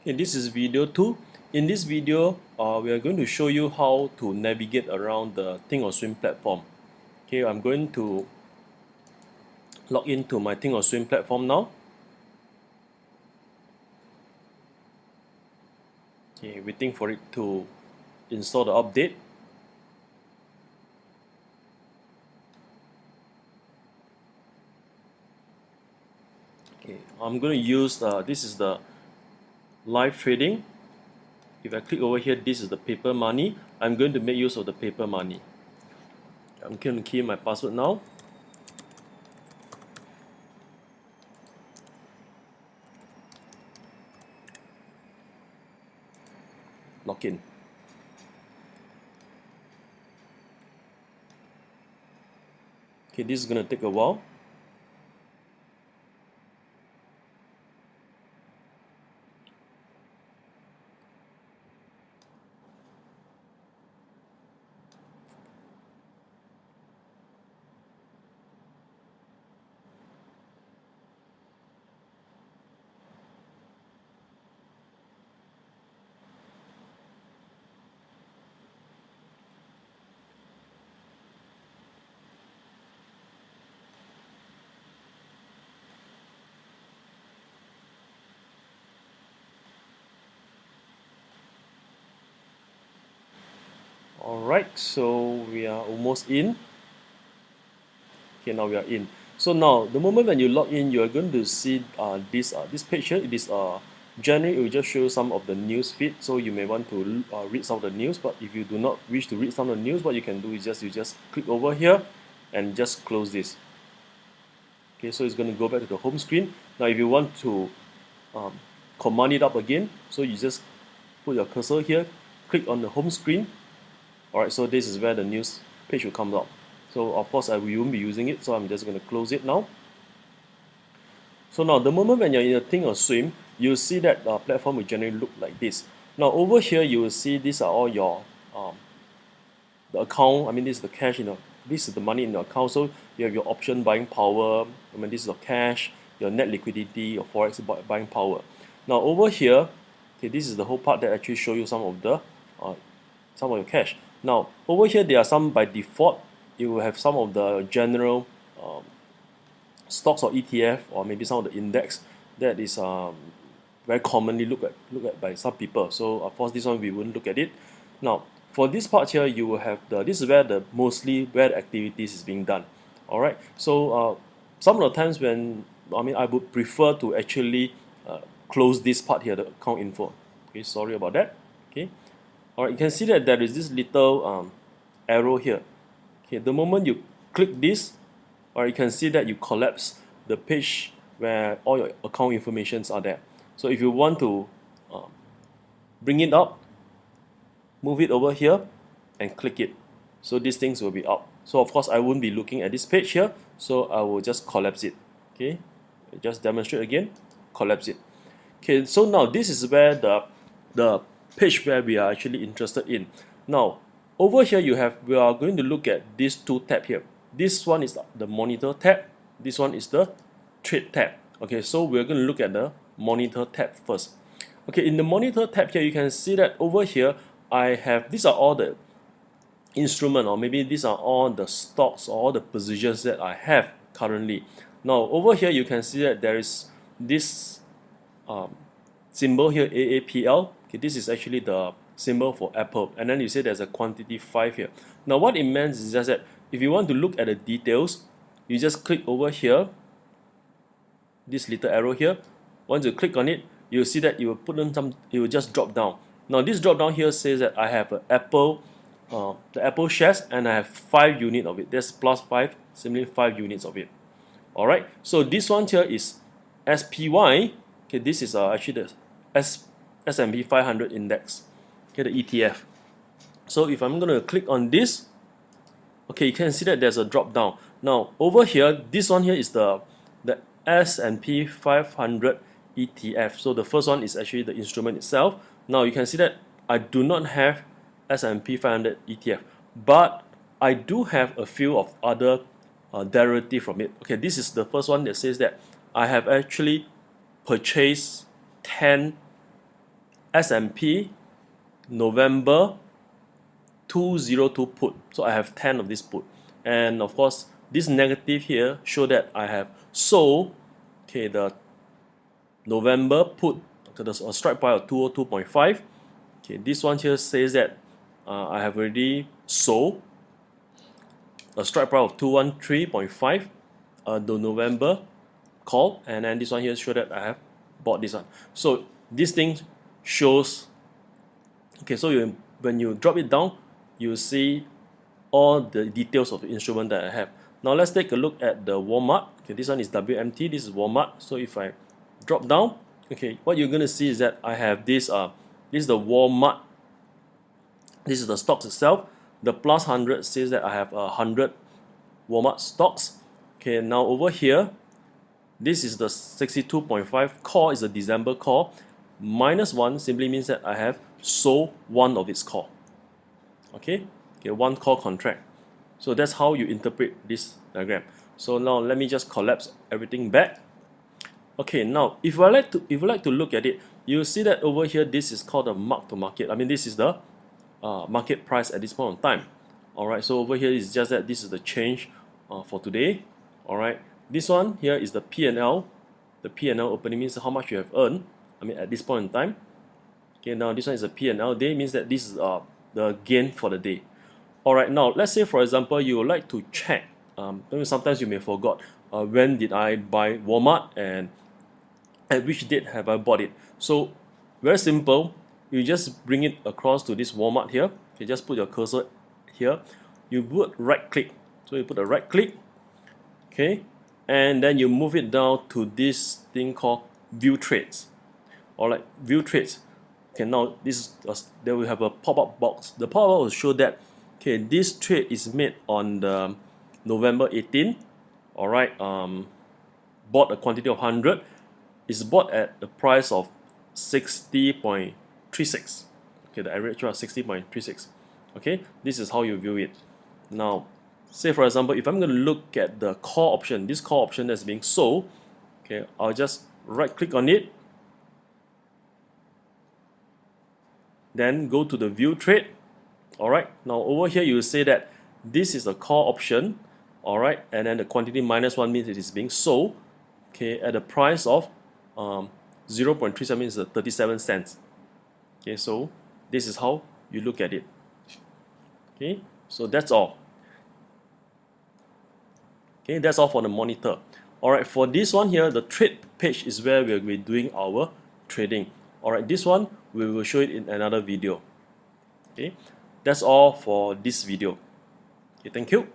Okay, this is video 2. In this video, we are going to show you how to navigate around the Think-or-Swim platform. Okay, I'm going to log into my Think-or-Swim platform now. Okay, waiting for it to install the update. Okay, I'm going to use this is the live trading. If I click over here, this is the paper money. I'm going to make use of the paper money. I'm going to key in my password now. Log in. Okay, this is going to take a while. Alright, so we are almost in. Okay, now we are in. So now, the moment when you log in, you are going to see this page here. It is generally it will just show some of the news feed. So you may want to read some of the news. But if you do not wish to read some of the news, what you can do is you just click over here and just close this. Okay, so it's going to go back to the home screen. Now, if you want to command it up again, so you just put your cursor here, click on the home screen. Alright, so this is where the news page will come up. So of course we won't be using it, so I'm just going to close it now. So now the moment when you're in a Think-or-Swim, you'll see that the platform will generally look like this. Now over here you will see these are all your the account. I mean, this is the cash this is the money in your account. So you have your option buying power. I mean, this is your cash, your net liquidity, your forex buying power. Now over here, okay, this is the whole part that actually show you some of your cash. Now over here there are some by default. You will have some of the general stocks or ETF or maybe some of the index that is very commonly looked at by some people. So of course this one we wouldn't look at it. Now for this part here, you will have this is where mostly where the activities is being done. All right. So some of the times when I would prefer to actually close this part here, the account info. Okay, sorry about that. Okay. All right, you can see that there is this little arrow here. Okay, the moment you click this, or you can see that you collapse the page where all your account informations are there. So if you want to bring it up, move it over here and click it. So these things will be up. So of course I won't be looking at this page here, so I will just collapse it. Okay, just demonstrate again, collapse it. Okay, so now this is where the page where we are actually interested in. Now over here we are going to look at these two tabs here. This one is the monitor tab, this one is the trade tab. Okay, so we're going to look at the monitor tab first. Okay, in the monitor tab here you can see that over here I have, these are all the instrument, or maybe these are all the stocks or all the positions that I have currently. Now over here you can see that there is this symbol here, AAPL. Okay, this is actually the symbol for Apple, and then you say there's a quantity 5 here. Now what it means is just that if you want to look at the details, you just click over here, this little arrow here. Once you click on it, you'll see that it will it will just drop down. Now this drop down here says that I have the Apple shares, and I have 5 units of it. That's plus 5, simply 5 units of it. Alright, so this one here is SPY. Okay, this is actually the S&P 500 index. Okay, the ETF. So if I'm going to click on this, okay, you can see that there's a drop down. Now over here, this one here is the S&P 500 ETF. So the first one is actually the instrument itself. Now you can see that I do not have S&P 500 ETF, but I do have a few of other derivative from it. Okay, this is the first one that says that I have actually purchased 10 S&P November 202 put. So I have 10 of this put, and of course this negative here show that I have sold, okay, the November put to the strike price of 202.5. Okay, this one here says that I have already sold a strike price of 213.5, the November call, and then this one here show that I have bought this one. So this thing shows, okay, so when you drop it down, you see all the details of the instrument that I have. Now let's take a look at the Walmart. Okay, this one is WMT, this is Walmart. So if I drop down, okay, what you're gonna see is that I have this this is the Walmart. This is the stocks itself. The plus 100 says that I have 100 Walmart stocks. Okay, now over here, this is the 62.5 call, is a December call. -1 simply means that I have sold one of its call. Okay, one call contract. So that's how you interpret this diagram. So now let me just collapse everything back. Okay, now if you like to look at it, you see that over here this is called a mark to market. I mean, this is the market price at this point in time. Alright, so over here is just that this is the change for today. Alright, this one here is the P&L. The P&L opening means how much you have earned, I mean, at this point in time. Okay, now this one is a P&L day, means that this is the gain for the day. Alright, now let's say for example you would like to check, sometimes you may forgot when did I buy Walmart and at which date have I bought it. So very simple, you just bring it across to this Walmart here. Okay, just put your cursor here, you put right click, so you put a right click, okay, and then you move it down to this thing called view trades. Alright, view trades. Okay, now this there will have a pop-up box. The pop-up will show that, okay, this trade is made on the November 18. Alright, bought a quantity of 100. It's bought at the price of 60.36. Okay, the average was 60.36. Okay, this is how you view it. Now, say for example, if I'm going to look at the call option, this call option that's being sold, okay, I'll just right click on it, then go to the view trade. Alright, now over here you will say that this is a call option, alright, and then the quantity -1 means it is being sold, okay, at the price of 0.37 means 37 cents. Okay, so this is how you look at it. Okay, so that's all. Okay, that's all for the monitor. Alright, for this one here, the trade page is where we'll be doing our trading. Alright, this one we will show it in another video. Okay, that's all for this video. Okay, thank you.